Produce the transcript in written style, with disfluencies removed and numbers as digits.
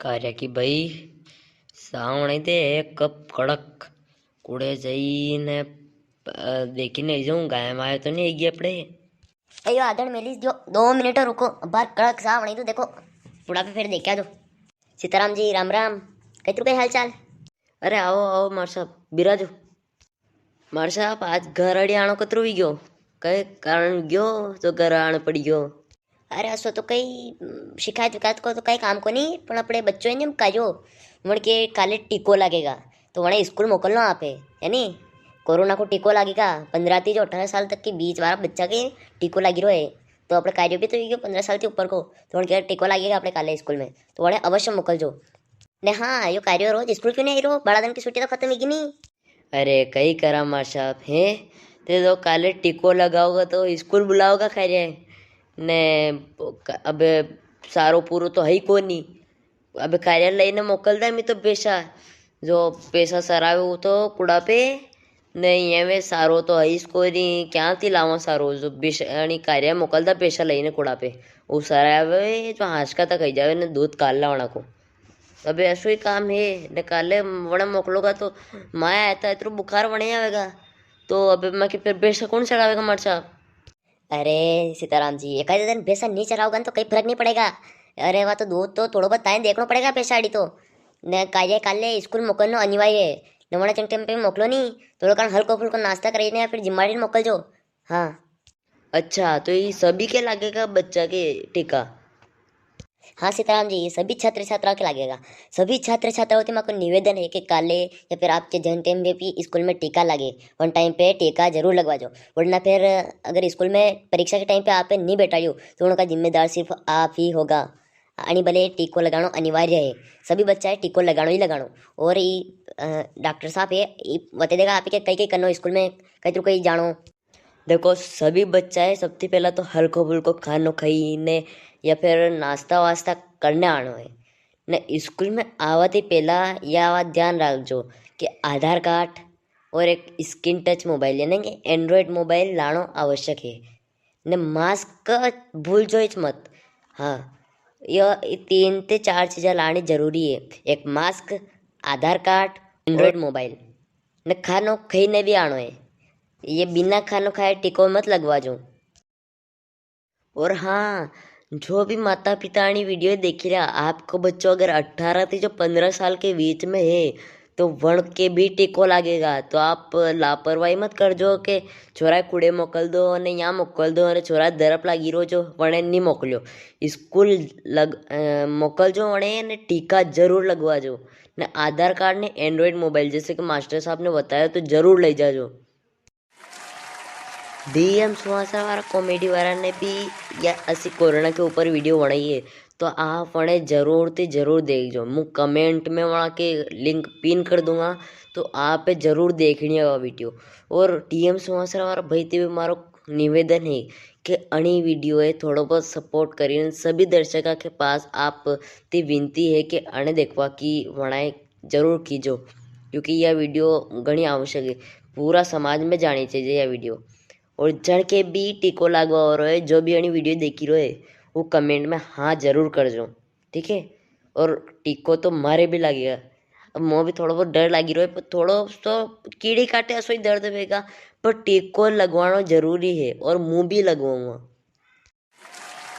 कार्य की भाई સાવણી દે એક કપ કડક કુડે જઈને देखीने जाऊँ गाय माए तो नहीं आएगी अपने। अयो आदड़ मेली जो 2 मिनट रुको बाहर कड़क सा वहीं तो देखो बुढ़ा पे फिर देखा जो सीताराम जी राम राम कई रुपए हाल चाल। अरे आओ आओ मार साहब बिराजो। मार साहब आज घर अड़ी आनो कतरो भी गयो कई कारण गयो तो घर आने पड़ी गयो। अरे असो तो कई शिकायत विकायत को तो कई काम को नहीं पण अपने बच्चों ने काजो वण के काले टीको लगेगा तो वणे स्कूल मोकलनो आपे है नी। कोरोना को टीको लगेगा 15 થી 18 साल तक के बीच वाला बच्चा के टीको लगी रहो है तो अपने कार्य भी तो ये 15 साल के ऊपर को तो वण के टीको लगेगा अपने काले स्कूल में तो वणे अवश्य मोकलजो ने। हाँ यो कार्य रोज स्कूल क्यों नहीं आई रहो बड़ा दिन की छुट्टी तो खत्म होगी नहीं। अरे कई करा मार साहब है ते तो काले टीको लगाओगा तो स्कूल बुलाओगा कार्य ने। अब सारो पूरो तो है को नहीं अब कार्य लईने मोकलता मी तो पैसा जो पैसा सरावे वो तो कूड़ा पे नहीं एवे सारो तो है इसको नहीं क्या थी लावा सारो जो बेसाणी कार्य मोकलता पैसा लईने कूड़ा पे वो सरावे जो हाशका तक कही जावे ने दूध काल लावना को। अब ऐसो ही काम है ने काले वणे मोकलोगा तो माया आता इतरो बुखार वणे आवेगा तो अब मैं कि फिर पैसा कौन चढ़ावेगा मार साहब। अरे सीताराम जी एक दिन भैंसा नहीं चराओगा तो कहीं फर्क नहीं पड़ेगा। अरे वह तो दूध तो थोड़ा बहुत टाइम देखना पड़ेगा पैसा आड़ी तो ने काले काले स्कूल मोकलनो अनिवार्य है ने वणे चंटे पे मोकलो नहीं थोड़ा कारण हल्को फुल्को नाश्ता करीने या फिर जिम्माड़ी मोकल जो। हाँ अच्छा तो ये सभी के लगेगा बच्चा के टीका। हाँ सीताराम जी सभी छात्र छात्राओं के लगेगा। सभी छात्र छात्राओं से को निवेदन है कि काले या फिर आपके जन टाइम में भी स्कूल में टीका लगे वन टाइम पे टीका जरूर लगवा जो वरना फिर अगर स्कूल में परीक्षा के टाइम पे आप नहीं बैठाइयो तो उनका जिम्मेदार सिर्फ आप ही होगा। आणि भले टीको लगानो अनिवार्य है सभी बच्चा है टीको लगानो ही लगानो। और ये डॉक्टर साहब है बता देगा आप कई कई करनो स्कूल में कई तो कई जानो। देखो सभी बच्चा है सबसे पहला तो हल्को फुल्को खानो खाईने या फिर नाश्ता वास्ता करने आनो है ने स्कूल में आवती पहला यह बात ध्यान रखजो कि आधार कार्ड और एक स्क्रीन टच मोबाइल यानी कि एंड्रॉयड मोबाइल लानो आवश्यक है ने मास्क भूल जो मत। हाँ यह 3 से 4 चीज़ें लानी जरूरी है एक मास्क आधार कार्ड एंड्रॉयड मोबाइल ने खानो खाईने भी आनो है ये बिना खानो खाए टीको मत लगवा जो। और हाँ जो भी माता पिता वीडियो देख रहा आपको बच्चों अगर 18 से जो 15 साल के बीच में है तो वण के भी टीको लगेगा तो आप लापरवाही मत कर जो कि छोरा कूड़े मोकल दो और यहाँ मोकल दो और छोरा दरप लागी रो जो वणे नहीं मोकलो स्कूल मोकल जो वणे ने टीका जरूर लगवा जो ने आधार कार्ड ने एंड्रॉयड मोबाइल जैसे कि मास्टर साहब ने बताया तो जरूर ले जाजो। डीएम सुहासा वाला कॉमेडी वाला ने भी या असी कोरोना के ऊपर वीडियो बनाई है तो आप वणे जरूर ते जरूर देखो मैं कमेंट में वहाँ के लिंक पिन कर दूंगा तो आप जरूर देखनी है वीडियो। और डीएम सुहासा वाला भाई ते मारो निवेदन है कि अणी वीडियो है थोड़ा बहुत सपोर्ट करिए सभी दर्शकों के पास आप ते विनती है कि अणे देखवा की वणाए जरूर कीजो क्योंकि यह वीडियो घनी आवश्यक है पूरा समाज में जानी चाहिए यह वीडियो। और जन के भी टीको लगवा हो रहा है जो भी अनी वीडियो देखी रहे वो कमेंट में हाँ जरूर कर जो ठीक है। और टीको तो मारे भी लगेगा अब मोह भी थोड़ा बहुत डर लगी रहे पर थोड़ा तो कीड़ी काटे ऐसा ही दर्द होगा पर टीको लगवाना जरूरी है और मुँह भी लगवाऊंगा।